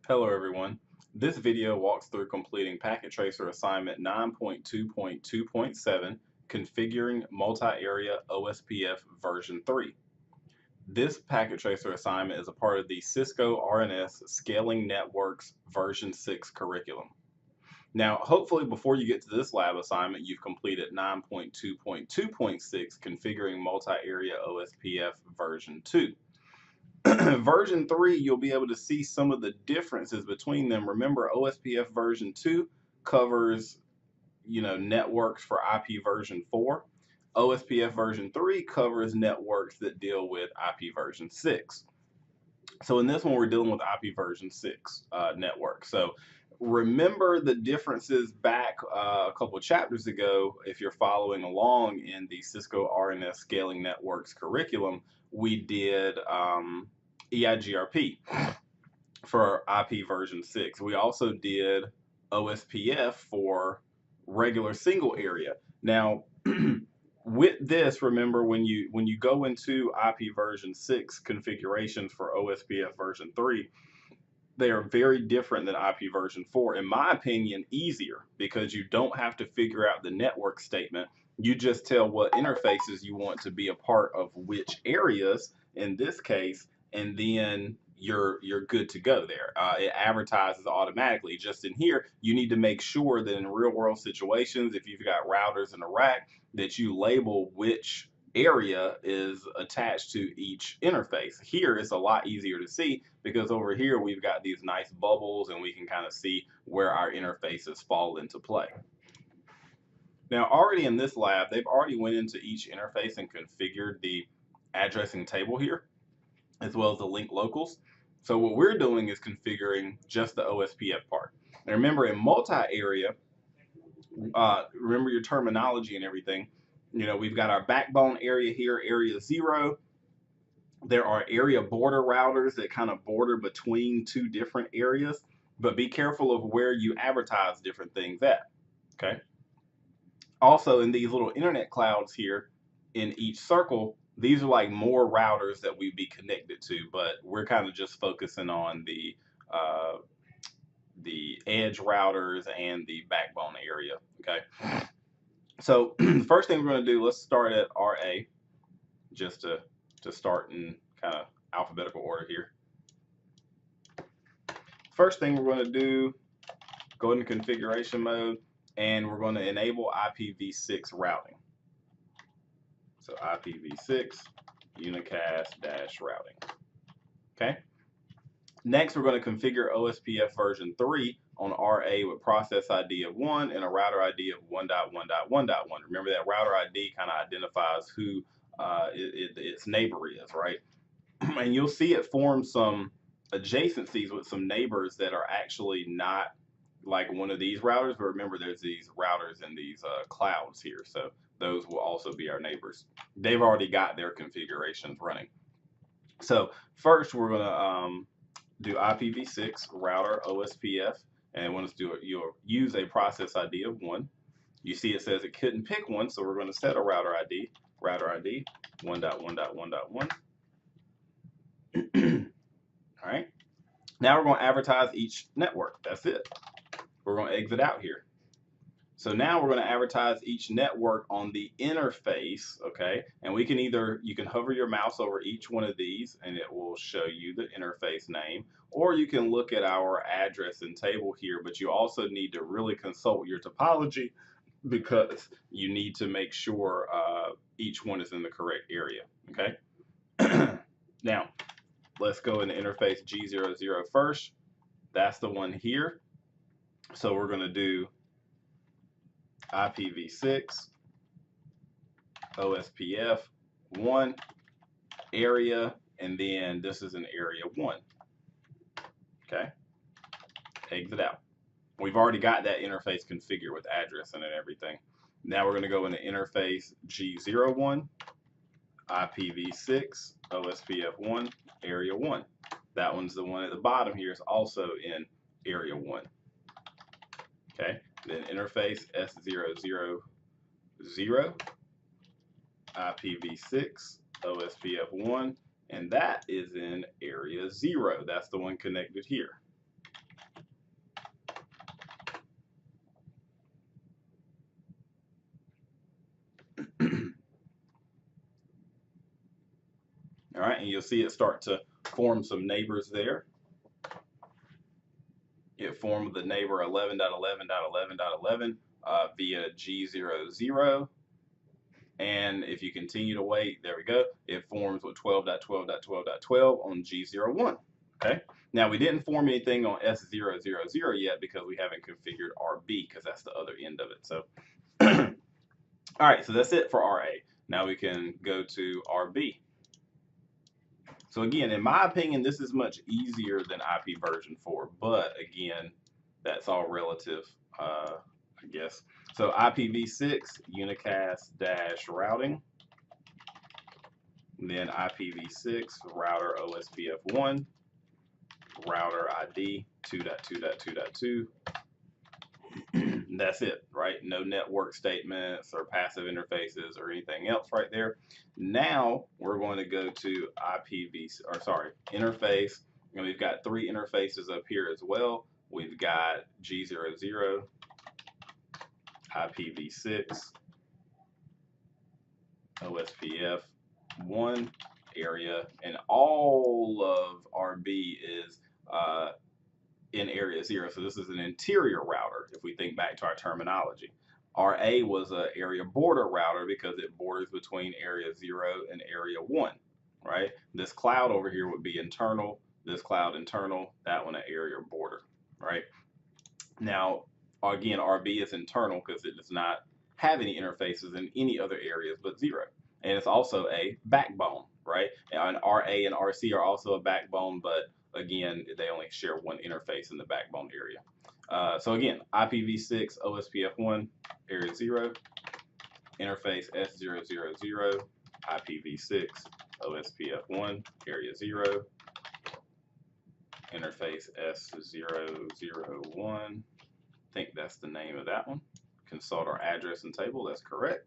Hello everyone. This video walks through completing Packet Tracer Assignment 9.2.2.7, Configuring Multi-Area OSPF version 3. This Packet Tracer assignment is a part of the Cisco R&S Scaling Networks version 6 curriculum. Now, hopefully before you get to this lab assignment, you've completed 9.2.2.6, Configuring Multi-Area OSPF version 2. Version 3, you'll be able to see some of the differences between them. Remember, OSPF version 2 covers, networks for IP version 4. OSPF version 3 covers networks that deal with IP version 6. So in this one, we're dealing with IP version 6 network. So remember the differences back a couple of chapters ago. If you're following along in the Cisco R&S Scaling Networks curriculum, we did EIGRP for IP version 6. We also did OSPF for regular single area. Now, with this, remember when you go into IP version 6 configurations for OSPF version 3, they are very different than IP version 4. In my opinion, easier because you don't have to figure out the network statement. You just tell what interfaces you want to be a part of which areas in this case, and then you're good to go there. It advertises automatically. Just in here, you need to make sure that in real world situations, if you've got routers in a rack, that you label which area is attached to each interface. Here it's a lot easier to see because over here we've got these nice bubbles and we can kind of see where our interfaces fall into play. Now already in this lab, they've already went into each interface and configured the addressing table here, as well as the link locals. So what we're doing is configuring just the OSPF part. And remember in multi-area, remember your terminology and everything. We've got our backbone area here, area 0. There are area border routers that kind of border between two different areas, but be careful of where you advertise different things at, okay? Also, in these little internet clouds here, in each circle, these are like more routers that we'd be connected to, but we're kind of just focusing on the edge routers and the backbone area, okay? So the first thing we're going to do, let's start at RA, just to start in kind of alphabetical order here. First thing we're going to do, go into configuration mode, and we're going to enable IPv6 routing. So IPv6 Unicast -routing. Okay. Next, we're going to configure OSPF version 3 on RA with process ID of 1 and a router ID of 1.1.1.1. Remember that router ID kind of identifies who its neighbor is, right? And you'll see it form some adjacencies with some neighbors that are actually not like one of these routers, but remember there's these routers in these clouds here, so those will also be our neighbors. They've already got their configurations running. So first we're going to do IPv6 router OSPF, and when it's do it, you'll use a process ID of 1. You see it says it couldn't pick one, so we're going to set a router ID 1.1.1.1. All right. Now we're going to advertise each network. That's it. We're going to exit out here. So now we're going to advertise each network on the interface, okay? And we can you can hover your mouse over each one of these and it will show you the interface name, or you can look at our address and table here, but you also need to really consult your topology because you need to make sure each one is in the correct area, okay? Now, let's go into interface G00 first. That's the one here. So we're going to do IPv6 OSPF 1 area, and then this is an area 1. Okay, exit out. We've already got that interface configured with address and everything. Now we're going to go into interface G01 IPv6 OSPF 1 area 1. That one's the one at the bottom here is also in area 1. Okay, then interface S000 IPv6 OSPF 1, and that is in area 0. That's the one connected here. And you'll see it start to form some neighbors there. It formed the neighbor 11.11.11.11 via G00. And if you continue to wait, there we go, it forms with 12.12.12.12 on G01. Okay. Now we didn't form anything on S000 yet because we haven't configured RB, because that's the other end of it. So, all right, so that's it for RA. Now we can go to RB. So again, in my opinion, this is much easier than IP version 4, but again, that's all relative, I guess. So IPv6 unicast routing, then IPv6 router OSPF1, router ID 2.2.2.2. That's it, right? No network statements or passive interfaces or anything else right there. Now we're going to go to interface, and we've got 3 interfaces up here as well. We've got G00, IPv6, OSPF1 area, and all of RB is in area 0. So this is an interior router if we think back to our terminology. RA was an area border router because it borders between area 0 and area 1, right? This cloud over here would be internal, this cloud internal, that one an area border, right? Now, again, RB is internal because it does not have any interfaces in any other areas but 0. And it's also a backbone, right? And RA and RC are also a backbone, but again, they only share one interface in the backbone area. So again, IPv6 OSPF1 area 0, interface S000, IPv6 OSPF1 area 0, interface S001. I think that's the name of that one. Consult our address and table, that's correct.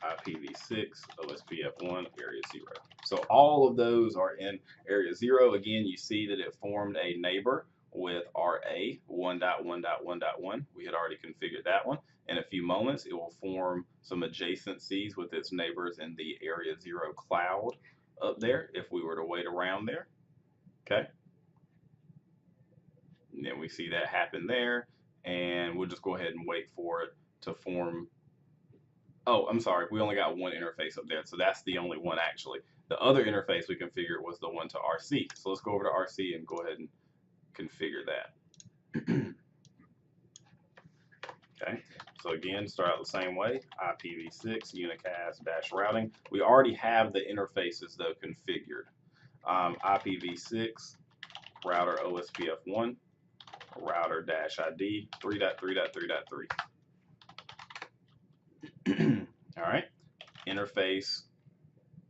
IPv6 OSPF1 area 0. So all of those are in area 0. Again, you see that it formed a neighbor with RA 1.1.1.1. We had already configured that one. In a few moments, it will form some adjacencies with its neighbors in the area 0 cloud up there if we were to wait around there. Okay. And then we see that happen there, and we'll just go ahead and wait for it to form. Oh, I'm sorry, we only got one interface up there, so that's the only one actually. The other interface we configured was the one to RC. So let's go over to RC and go ahead and configure that. Okay, so again, start out the same way, IPv6 unicast routing. We already have the interfaces though configured. IPv6 router OSPF1, router -ID 3.3.3.3. All right, interface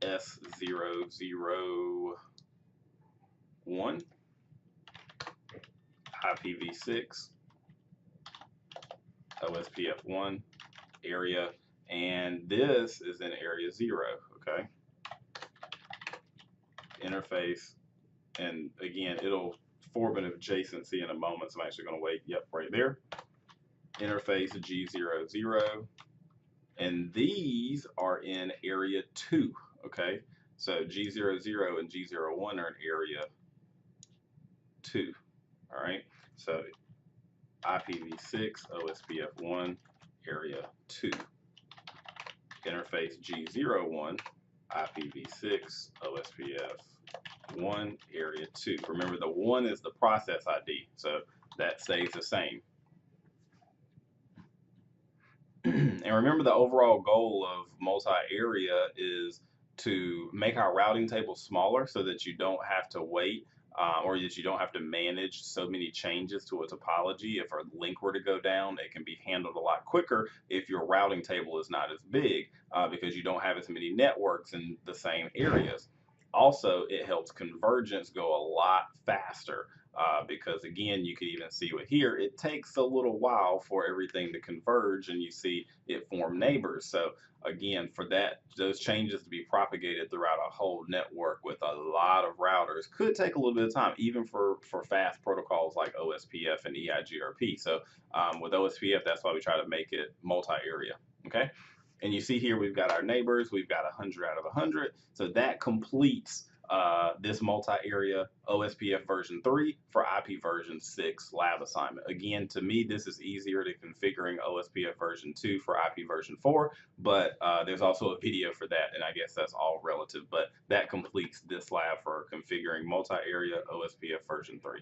S001, IPv6, OSPF1 area, and this is in area 0, okay? Interface, and again, it'll form an adjacency in a moment, so I'm actually going to wait, yep, right there. Interface G00, and these are in area 2, okay? So G00 and G01 are in area 2, all right? So IPv6 OSPF1 area 2. Interface G01, IPv6 OSPF1 area 2. Remember, the 1 is the process ID, so that stays the same. And remember, the overall goal of multi-area is to make our routing table smaller so that you don't have to wait or that you don't have to manage so many changes to a topology. If a link were to go down, it can be handled a lot quicker if your routing table is not as big because you don't have as many networks in the same areas. Also, it helps convergence go a lot faster because, again, you can even see with here, it takes a little while for everything to converge, and you see it form neighbors. So, again, for those changes to be propagated throughout a whole network with a lot of routers could take a little bit of time, even for fast protocols like OSPF and EIGRP. So, with OSPF, that's why we try to make it multi-area. Okay. And you see here we've got our neighbors, we've got 100 out of 100. So that completes this multi-area OSPF version 3 for IP version 6 lab assignment. Again, to me, this is easier to configuring OSPF version 2 for IP version 4, but there's also a video for that, and I guess that's all relative, but that completes this lab for configuring multi-area OSPF version 3.